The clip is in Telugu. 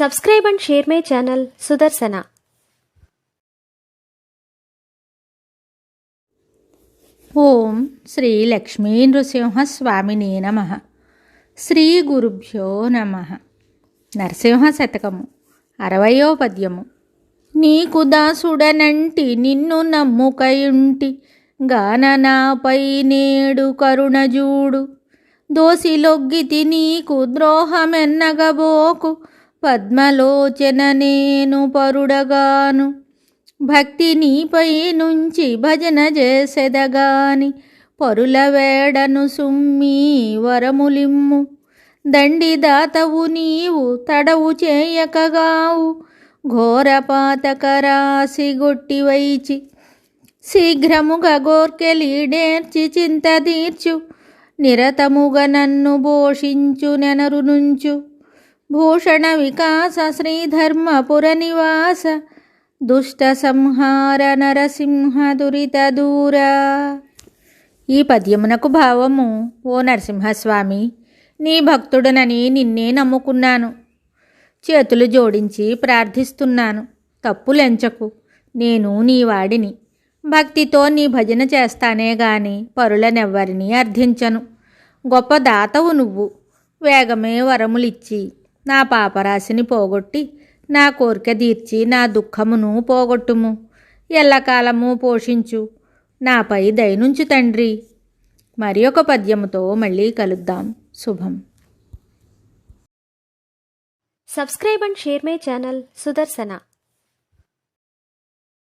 Subscribe and share my channel Sudarsana. ఓం శ్రీ లక్ష్మీ నృసింహస్వామినే నమః. శ్రీ గురుభ్యో నమః. నరసింహ శతకము 60వ పద్యము. నీకు దాసుడనంటి నిన్ను నమ్ముకయుంటి గాననాపై నేడు కరుణజూడు. దోసిలొగ్గితి నీకు ద్రోహమెన్నగబోకు పద్మలోచన నేను పరుడగాను. భక్తి నీపై నుంచి భజన చేసెదగాని పరుల వేడను సుమ్మి వరములిమ్ము. దండిదాతవు నీవు తడవు చేయకగావు ఘోరపాతక రాసి గొట్టివైచి. శీఘ్రముగా గోర్కెలీడేర్చి చింత తీర్చు నిరతముగ నన్ను భోషించు నెనరు నుంచు. భూషణ వికాస శ్రీధర్మపుర నివాస దుష్ట సంహార నరసింహ దురిత దూరా. ఈ పద్యమునకు భావము: ఓ నరసింహస్వామి, నీ భక్తుడనని నిన్నే నమ్ముకున్నాను. చేతులు జోడించి ప్రార్థిస్తున్నాను. తప్పులెంచకు, నేను నీ వాడిని. భక్తితో నీ భజన చేస్తానే గాని పరులనెవ్వరినీ అర్థించను. గొప్ప దాతవు నువ్వు. వేగమే వరములిచ్చి నా పాపరాశిని పోగొట్టి నా కోరిక తీర్చి నా దుఃఖమును పోగొట్టుము. ఎల్లకాలము పోషించు. నాపై దయనుంచు తండ్రి. మరి ఒక పద్యముతో మళ్ళీ కలుద్దాం. శుభం. Subscribe and share my channel Sudarsana.